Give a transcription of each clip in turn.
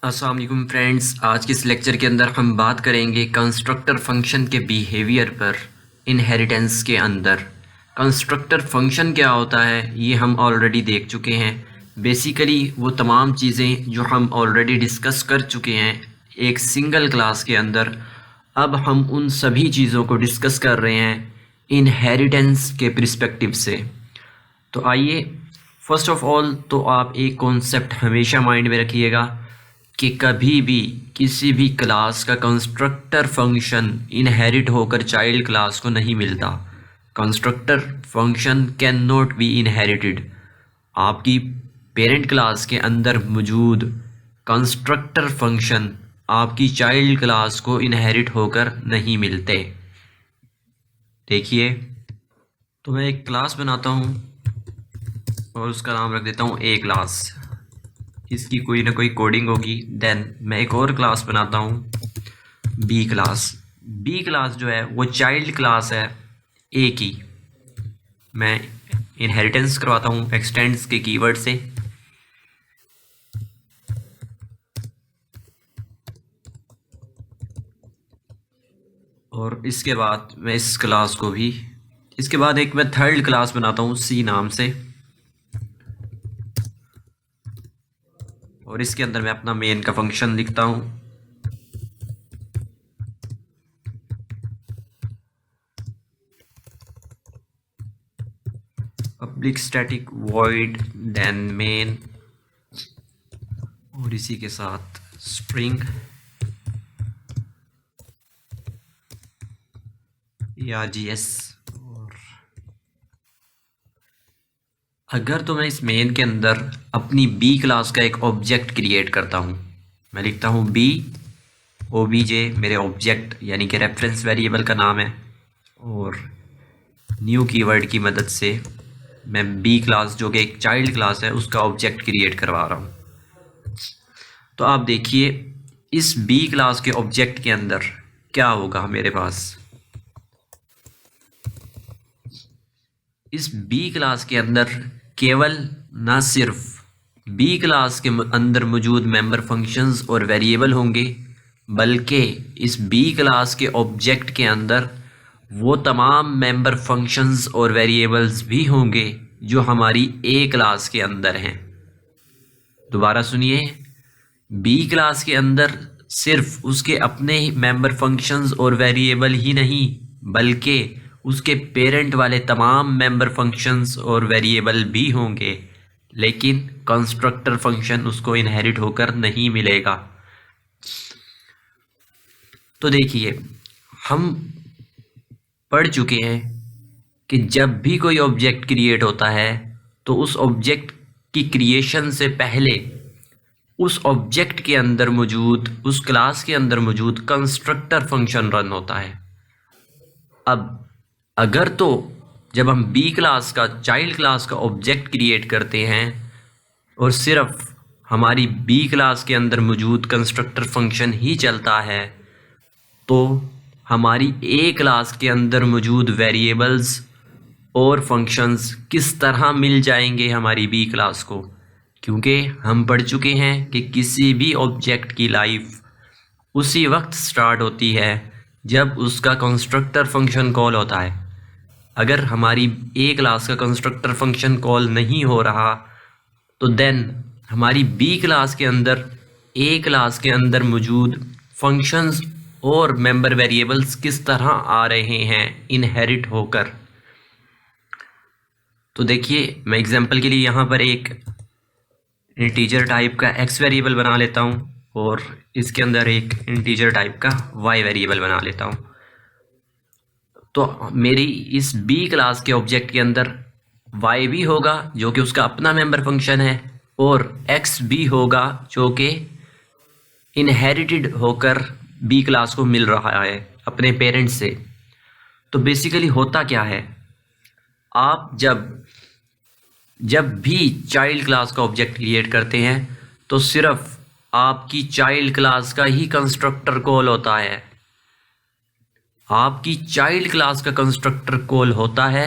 अस्सलाम वालेकुम फ्रेंड्स। आज के इस लेक्चर के अंदर हम बात करेंगे कंस्ट्रक्टर फंक्शन के बिहेवियर पर इनहेरिटेंस के अंदर। कंस्ट्रक्टर फंक्शन क्या होता है ये हम ऑलरेडी देख चुके हैं। बेसिकली वो तमाम चीज़ें जो हम ऑलरेडी डिस्कस कर चुके हैं एक सिंगल क्लास के अंदर, अब हम उन सभी चीज़ों को डिस्कस कर रहे हैं इनहेरिटेंस के पर्सपेक्टिव से। तो आइए, फर्स्ट ऑफ ऑल तो आप एक कॉन्सेप्ट हमेशा माइंड में रखिएगा कि कभी भी किसी भी क्लास का कंस्ट्रक्टर फंक्शन इनहेरिट होकर चाइल्ड क्लास को नहीं मिलता। Constructor function can not be inherited. आपकी पेरेंट क्लास के अंदर मौजूद कंस्ट्रक्टर फंक्शन आपकी चाइल्ड क्लास को इनहेरिट होकर नहीं मिलते। देखिए, तो मैं एक क्लास बनाता हूँ और उसका नाम रख देता हूँ ए क्लास। इसकी कोई ना कोई कोडिंग होगी। देन मैं एक और क्लास बनाता हूँ बी क्लास। बी क्लास जो है वो चाइल्ड क्लास है ए की। मैं इनहेरिटेंस करवाता हूँ एक्सटेंड्स के कीवर्ड से। और इसके बाद मैं इस क्लास को भी, इसके बाद एक मैं थर्ड क्लास बनाता हूँ सी नाम से, और इसके अंदर मैं अपना मेन का फंक्शन लिखता हूँ। Public static void then main, और इसी के साथ स्ट्रिंग या जीएस। और अगर तो मैं इस मेन के अंदर अपनी बी क्लास का एक ऑब्जेक्ट क्रिएट करता हूँ, मैं लिखता हूँ बी ओबीजे, मेरे ऑब्जेक्ट यानी कि रेफरेंस वेरिएबल का नाम है, और न्यू कीवर्ड की मदद से मैं बी क्लास जो कि एक चाइल्ड क्लास है उसका ऑब्जेक्ट क्रिएट करवा रहा हूँ। तो आप देखिए इस बी क्लास के ऑब्जेक्ट के अंदर क्या होगा मेरे पास। इस बी क्लास के अंदर केवल ना सिर्फ बी क्लास के अंदर मौजूद मेंबर फंक्शंस और वेरिएबल होंगे, बल्कि इस बी क्लास के ऑब्जेक्ट के अंदर वो तमाम मेंबर फंक्शंस और वेरिएबल्स भी होंगे जो हमारी ए क्लास के अंदर हैं। दोबारा सुनिए, बी क्लास के अंदर सिर्फ उसके अपने ही मेंबर फंक्शंस और वेरिएबल ही नहीं, बल्कि उसके पेरेंट वाले तमाम मेंबर फंक्शंस और वेरिएबल भी होंगे, लेकिन कंस्ट्रक्टर फंक्शन उसको इनहेरिट होकर नहीं मिलेगा। तो देखिए, हम पढ़ चुके हैं कि जब भी कोई ऑब्जेक्ट क्रिएट होता है तो उस ऑब्जेक्ट की क्रिएशन से पहले उस ऑब्जेक्ट के अंदर मौजूद, उस क्लास के अंदर मौजूद कंस्ट्रक्टर फंक्शन रन होता है। अब अगर तो जब हम बी क्लास का, चाइल्ड क्लास का ऑब्जेक्ट क्रिएट करते हैं और सिर्फ हमारी बी क्लास के अंदर मौजूद कंस्ट्रक्टर फंक्शन ही चलता है, तो हमारी ए क्लास के अंदर मौजूद वेरिएबल्स और फंक्शंस किस तरह मिल जाएंगे हमारी बी क्लास को। क्योंकि हम पढ़ चुके हैं कि किसी भी ऑब्जेक्ट की लाइफ उसी वक्त स्टार्ट होती है जब उसका कंस्ट्रक्टर फंक्शन कॉल होता है। अगर हमारी ए क्लास का कंस्ट्रक्टर फंक्शन कॉल नहीं हो रहा तो देन हमारी बी क्लास के अंदर, ए क्लास के अंदर मौजूद फंक्शंस और मेंबर वेरिएबल्स किस तरह आ रहे हैं इनहेरिट होकर। तो देखिए, मैं एग्जांपल के लिए यहाँ पर एक इंटीजर टाइप का एक्स वेरिएबल बना लेता हूँ और इसके अंदर एक इंटीजर टाइप का वाई वेरिएबल बना लेता हूँ। तो मेरी इस बी क्लास के ऑब्जेक्ट के अंदर वाई भी होगा जो कि उसका अपना मेंबर फंक्शन है, और एक्स भी होगा जो कि इनहेरिटेड होकर बी क्लास को मिल रहा है अपने पेरेंट्स से। तो बेसिकली होता क्या है, आप जब भी चाइल्ड क्लास का ऑब्जेक्ट क्रिएट करते हैं तो सिर्फ आपकी चाइल्ड क्लास का ही कंस्ट्रक्टर कॉल होता है। आपकी चाइल्ड क्लास का कंस्ट्रक्टर कॉल होता है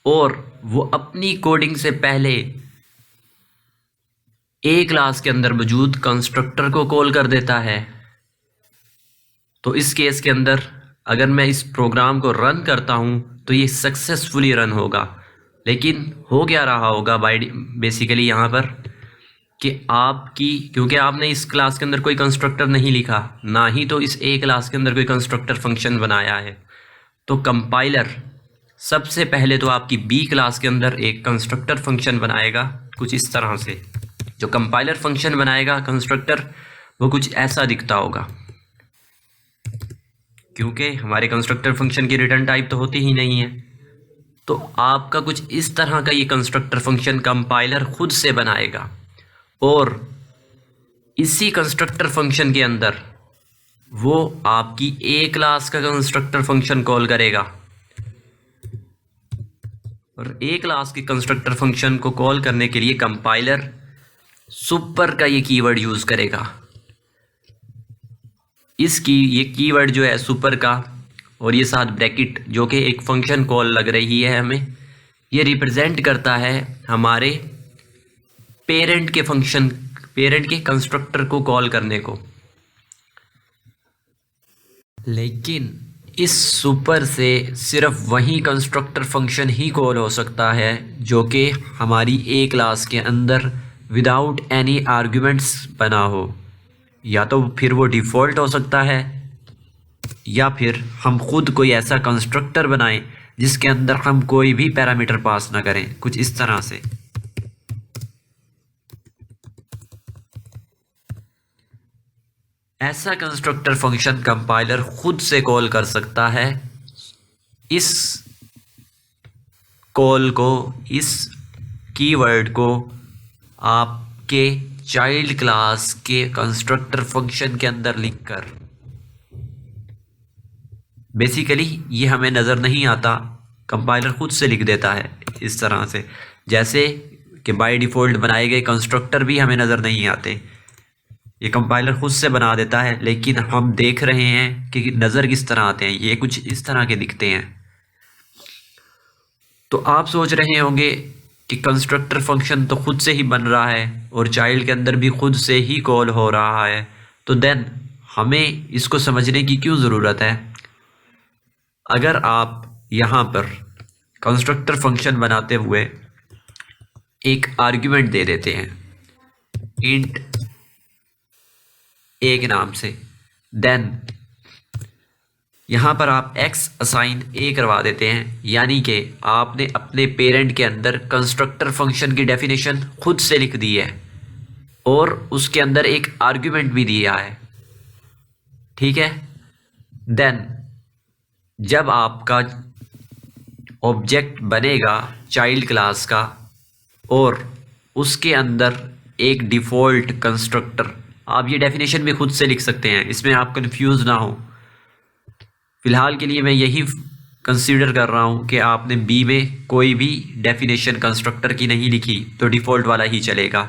और वो अपनी कोडिंग से पहले ए क्लास के अंदर मौजूद कंस्ट्रक्टर को कॉल कर देता है। तो इस केस के अंदर अगर मैं इस प्रोग्राम को रन करता हूँ तो ये सक्सेसफुली रन होगा। लेकिन हो क्या रहा होगा बेसिकली यहाँ पर कि क्योंकि आपने इस क्लास के अंदर कोई कंस्ट्रक्टर नहीं लिखा, ना ही तो इस ए क्लास के अंदर कोई कंस्ट्रक्टर फंक्शन बनाया है, तो कंपाइलर सबसे पहले तो आपकी बी क्लास के अंदर एक कंस्ट्रक्टर फंक्शन बनाएगा कुछ इस तरह से। जो कंपाइलर फंक्शन बनाएगा कंस्ट्रक्टर, वो कुछ ऐसा दिखता होगा, क्योंकि हमारे कंस्ट्रक्टर फंक्शन की रिटर्न टाइप तो होती ही नहीं है। तो आपका कुछ इस तरह का ये कंस्ट्रक्टर फंक्शन कंपाइलर खुद से बनाएगा और इसी कंस्ट्रक्टर फंक्शन के अंदर वो आपकी ए क्लास का कंस्ट्रक्टर फंक्शन कॉल करेगा और ए क्लास के कंस्ट्रक्टर फंक्शन को कॉल करने के लिए कंपाइलर सुपर का ये कीवर्ड यूज़ करेगा। ये कीवर्ड जो है सुपर का और ये साथ ब्रैकेट जो कि एक फंक्शन कॉल लग रही है हमें, ये रिप्रेजेंट करता है हमारे पेरेंट के कंस्ट्रक्टर को कॉल करने को। लेकिन इस सुपर से सिर्फ वही कंस्ट्रक्टर फंक्शन ही कॉल हो सकता है जो कि हमारी ए क्लास के अंदर विदाउट एनी आर्ग्यूमेंट्स बना हो। या तो फिर वो डिफ़ॉल्ट हो सकता है या फिर हम खुद कोई ऐसा कंस्ट्रक्टर बनाएं जिसके अंदर हम कोई भी पैरामीटर पास ना करें, कुछ इस तरह से। ऐसा कंस्ट्रक्टर फंक्शन कंपाइलर खुद से कॉल कर सकता है। इस कॉल को, इस कीवर्ड को आपके चाइल्ड क्लास के कंस्ट्रक्टर फंक्शन के अंदर लिखकर, बेसिकली ये हमें नज़र नहीं आता, कंपाइलर खुद से लिख देता है इस तरह से। जैसे कि बाय डिफ़ॉल्ट बनाए गए कंस्ट्रक्टर भी हमें नज़र नहीं आते, ये कंपाइलर खुद से बना देता है, लेकिन हम देख रहे हैं कि नज़र किस तरह आते हैं, ये कुछ इस तरह के दिखते हैं। तो आप सोच रहे होंगे कि कंस्ट्रक्टर फंक्शन तो खुद से ही बन रहा है और चाइल्ड के अंदर भी खुद से ही कॉल हो रहा है, तो देन हमें इसको समझने की क्यों ज़रूरत है। अगर आप यहाँ पर कंस्ट्रक्टर फंक्शन बनाते हुए एक आर्ग्यूमेंट दे देते हैं इंट ए के नाम से, देन यहाँ पर आप x असाइन ए करवा देते हैं, यानी कि आपने अपने पेरेंट के अंदर कंस्ट्रक्टर फंक्शन की डेफिनेशन खुद से लिख दी है और उसके अंदर एक आर्ग्यूमेंट भी दिया है, ठीक है। देन जब आपका ऑब्जेक्ट बनेगा चाइल्ड क्लास का और उसके अंदर एक डिफ़ॉल्ट कंस्ट्रक्टर, आप ये डेफिनेशन भी खुद से लिख सकते हैं, इसमें आप कंफ्यूज ना हो। फ़िलहाल के लिए मैं यही कंसीडर कर रहा हूँ कि आपने बी में कोई भी डेफिनेशन कंस्ट्रक्टर की नहीं लिखी तो डिफ़ॉल्ट वाला ही चलेगा।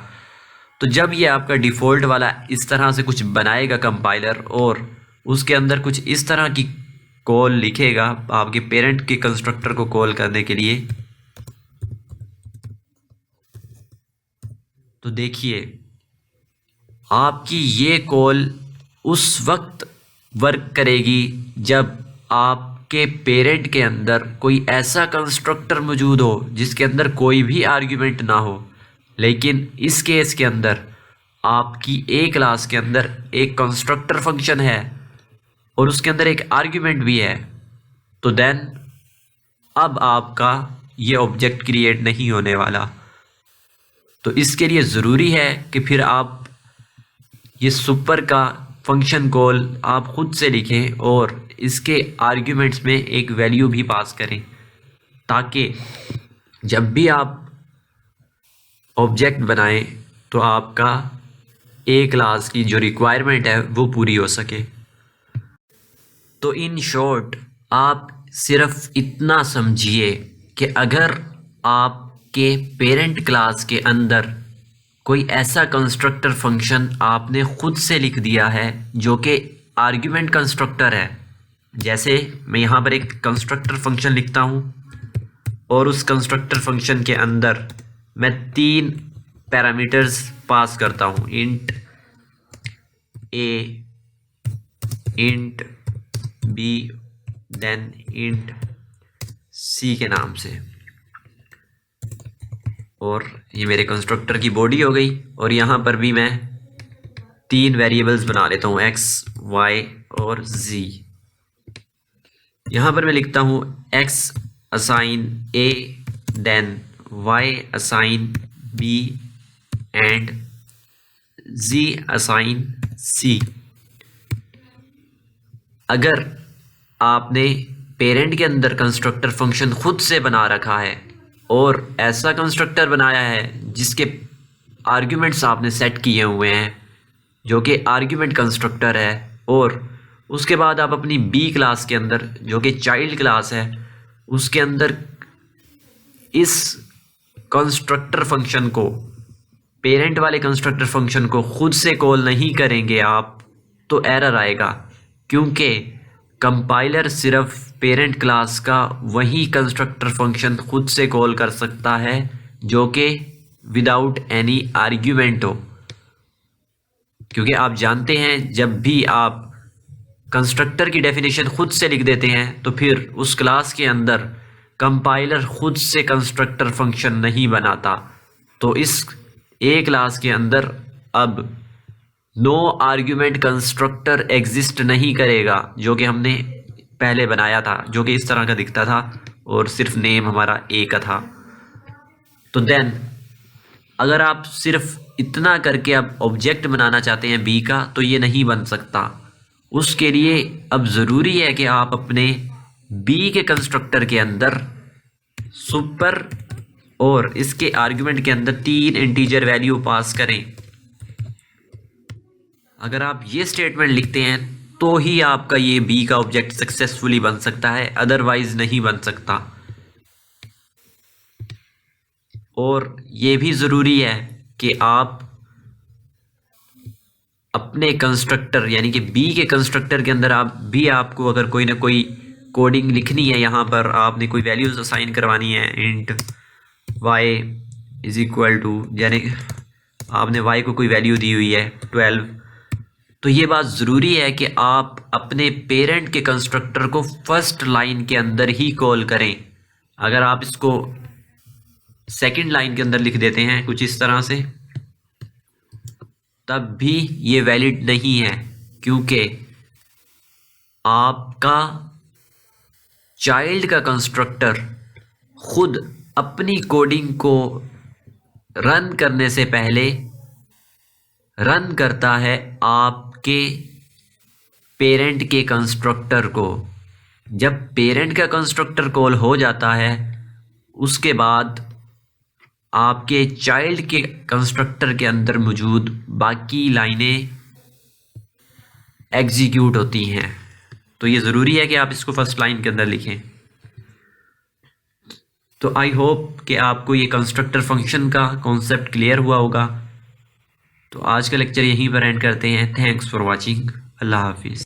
तो जब ये आपका डिफ़ॉल्ट वाला इस तरह से कुछ बनाएगा कंपाइलर और उसके अंदर कुछ इस तरह की कॉल लिखेगा आपके पेरेंट के कंस्ट्रक्टर को कॉल करने के लिए, तो देखिए आपकी ये कॉल उस वक्त वर्क करेगी जब आपके पेरेंट के अंदर कोई ऐसा कंस्ट्रक्टर मौजूद हो जिसके अंदर कोई भी आर्ग्यूमेंट ना हो। लेकिन इस केस के अंदर आपकी ए क्लास के अंदर एक कंस्ट्रक्टर फंक्शन है और उसके अंदर एक आर्ग्यूमेंट भी है, तो देन अब आपका ये ऑब्जेक्ट क्रिएट नहीं होने वाला। तो इसके लिए ज़रूरी है कि फिर आप ये सुपर का फंक्शन कॉल आप खुद से लिखें और इसके आर्ग्यूमेंट्स में एक वैल्यू भी पास करें, ताकि जब भी आप ऑब्जेक्ट बनाएं तो आपका ए क्लास की जो रिक्वायरमेंट है वो पूरी हो सके। तो इन शॉर्ट आप सिर्फ इतना समझिए कि अगर आपके पेरेंट क्लास के अंदर कोई ऐसा कंस्ट्रक्टर फंक्शन आपने खुद से लिख दिया है जो कि आर्ग्यूमेंट कंस्ट्रक्टर है, जैसे मैं यहाँ पर एक कंस्ट्रक्टर फंक्शन लिखता हूँ और उस कंस्ट्रक्टर फंक्शन के अंदर मैं 3 पैरामीटर्स पास करता हूँ, इंट ए, इंट बी, देन इंट सी के नाम से, और ये मेरे कंस्ट्रक्टर की बॉडी हो गई। और यहाँ पर भी मैं 3 वेरिएबल्स बना लेता हूँ, एक्स, वाई और जी। यहाँ पर मैं लिखता हूँ X assign A, then Y assign B and Z assign C. अगर आपने पेरेंट के अंदर कंस्ट्रक्टर फंक्शन खुद से बना रखा है और ऐसा कंस्ट्रक्टर बनाया है जिसके आर्ग्यूमेंट्स आपने सेट किए हुए हैं जो कि आर्ग्यूमेंट कंस्ट्रक्टर है, और उसके बाद आप अपनी बी क्लास के अंदर जो कि चाइल्ड क्लास है उसके अंदर इस कंस्ट्रक्टर फंक्शन को, पेरेंट वाले कंस्ट्रक्टर फंक्शन को खुद से कॉल नहीं करेंगे आप, तो एरर आएगा, क्योंकि कंपाइलर सिर्फ पेरेंट क्लास का वही कंस्ट्रक्टर फंक्शन खुद से कॉल कर सकता है जो कि विदाउट एनी आर्ग्यूमेंट हो। क्योंकि आप जानते हैं जब भी आप कंस्ट्रक्टर की डेफिनेशन खुद से लिख देते हैं तो फिर उस क्लास के अंदर कंपाइलर खुद से कंस्ट्रक्टर फंक्शन नहीं बनाता। तो इस ए क्लास के अंदर अब नो आर्ग्यूमेंट कंस्ट्रक्टर एग्जिस्ट नहीं करेगा, जो कि हमने पहले बनाया था, जो कि इस तरह का दिखता था और सिर्फ नेम हमारा ए का था। तो देन अगर आप सिर्फ इतना करके अब ऑब्जेक्ट बनाना चाहते हैं बी का, तो ये नहीं बन सकता। उसके लिए अब ज़रूरी है कि आप अपने बी के कंस्ट्रक्टर के अंदर सुपर और इसके आर्गुमेंट के अंदर 3 इंटीजर वैल्यू पास करें। अगर आप ये स्टेटमेंट लिखते हैं तो ही आपका ये बी का ऑब्जेक्ट सक्सेसफुली बन सकता है, अदरवाइज नहीं बन सकता। और ये भी ज़रूरी है कि आप अपने कंस्ट्रक्टर यानी कि बी के कंस्ट्रक्टर के अंदर आपको अगर कोई ना कोई कोडिंग लिखनी है, यहाँ पर आपने कोई वैल्यूज़ असाइन करवानी है, int y is equal to, यानी आपने y को कोई वैल्यू दी हुई है 12, तो ये बात ज़रूरी है कि आप अपने पेरेंट के कंस्ट्रक्टर को फर्स्ट लाइन के अंदर ही कॉल करें। अगर आप इसको सेकंड लाइन के अंदर लिख देते हैं कुछ इस तरह से, तब भी ये वैलिड नहीं है, क्योंकि आपका चाइल्ड का कंस्ट्रक्टर खुद अपनी कोडिंग को रन करने से पहले रन करता है आपके पेरेंट के कंस्ट्रक्टर को। जब पेरेंट का कंस्ट्रक्टर कॉल हो जाता है उसके बाद आपके चाइल्ड के कंस्ट्रक्टर के अंदर मौजूद बाकी लाइनें एग्जीक्यूट होती हैं। तो ये ज़रूरी है कि आप इसको फर्स्ट लाइन के अंदर लिखें। तो आई होप कि आपको ये कंस्ट्रक्टर फंक्शन का कॉन्सेप्ट क्लियर हुआ होगा। तो आज का लेक्चर यहीं पर एंड करते हैं। Thanks for watching. अल्लाह हाफिज़।